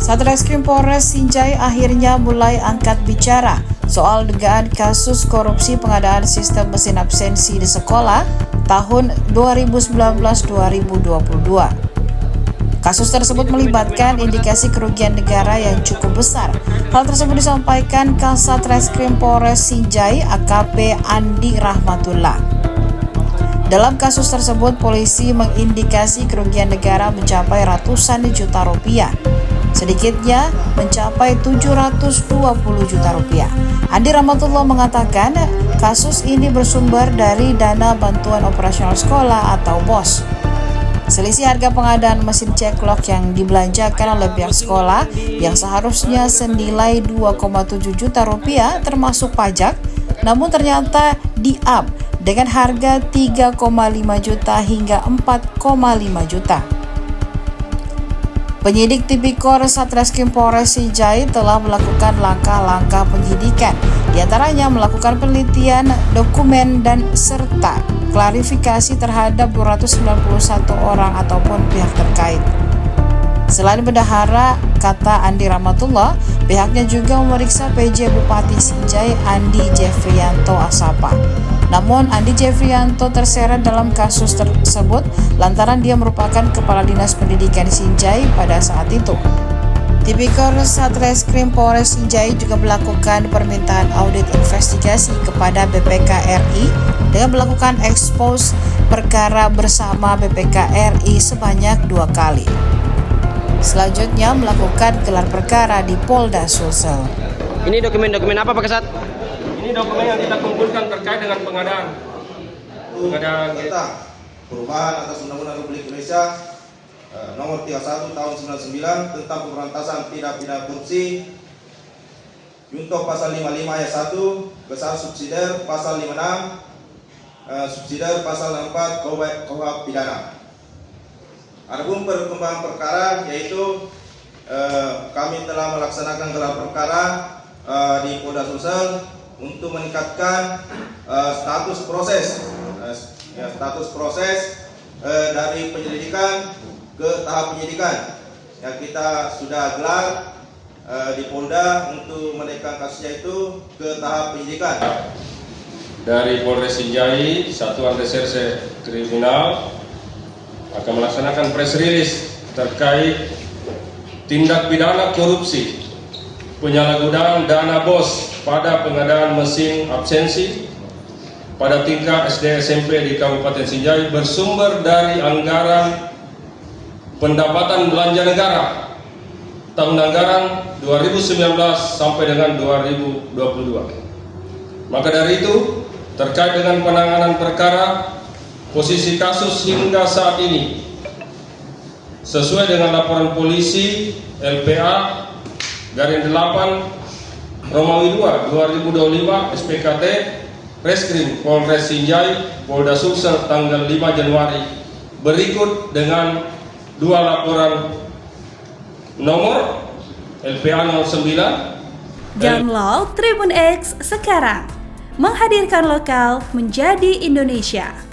Satreskrim Polres Sinjai akhirnya mulai angkat bicara soal dugaan kasus korupsi pengadaan sistem mesin absensi di sekolah tahun 2019-2022. Kasus tersebut melibatkan indikasi kerugian negara yang cukup besar. Hal tersebut disampaikan Kasat Reskrim Polres Sinjai AKP Andi Rahmatullah. Dalam kasus tersebut, polisi mengindikasi kerugian negara mencapai ratusan juta rupiah. Sedikitnya mencapai 720 juta rupiah. Andi Rahmatullah mengatakan kasus ini bersumber dari dana bantuan operasional sekolah atau BOS. Selisih harga pengadaan mesin ceklok yang dibelanjakan oleh pihak sekolah yang seharusnya senilai 2,7 juta rupiah termasuk pajak, namun ternyata di-up dengan harga 3,5 juta hingga 4,5 juta. Penyidik Tipikor Satreskrim Polres Sinjai telah melakukan langkah-langkah penyidikan, diantaranya melakukan penelitian dokumen dan serta klarifikasi terhadap 291 orang ataupun pihak terkait. Selain bendahara, kata Andi Rahmatullah, pihaknya juga memeriksa PJ Bupati Sinjai Andi Jeffriyanto Asapa. Namun Andi Jeffriyanto terseret dalam kasus tersebut lantaran dia merupakan Kepala Dinas Pendidikan Sinjai pada saat itu. Tipikor Satreskrim Polres Sinjai juga melakukan permintaan audit investigasi kepada BPK RI dengan melakukan ekspos perkara bersama BPK RI sebanyak 2 kali. Selanjutnya melakukan gelar perkara di Polda Sulsel. Ini dokumen-dokumen apa Pak Kasat? Ini dokumen yang kita kumpulkan terkait dengan pengadaan kita perubahan atas Undang-Undang Republik Indonesia Nomor 31 Tahun 99 tentang pemberantasan tindak pidana korupsi. Junto pasal 55 ayat 1, besar subsidiar pasal 56, subsidiar pasal 64 KUHP pidana. Adapun perkembangan perkara yaitu kami telah melaksanakan gelar perkara di Polda Sulsel untuk meningkatkan status proses dari penyelidikan ke tahap penyidikan yang kita sudah gelar di Polda untuk menaikkan kasusnya itu ke tahap penyidikan. Dari Polres Sinjai, Satuan Reserse Kriminal akan melaksanakan press release terkait tindak pidana korupsi penyalahgunaan dana BOS pada pengadaan mesin absensi pada tingkat SD SMP di Kabupaten Sinjai bersumber dari anggaran pendapatan belanja negara tahun anggaran 2019 sampai dengan 2022. Maka dari itu, terkait dengan penanganan perkara, posisi kasus hingga saat ini sesuai dengan laporan polisi LPA garing 8 Romawi 2 2025 SPKT Reskrim Polres Sinjai Polda Sulsel tanggal 5 Januari berikut dengan 2 laporan nomor LPA 09. Download Tribun X sekarang, menghadirkan lokal menjadi Indonesia.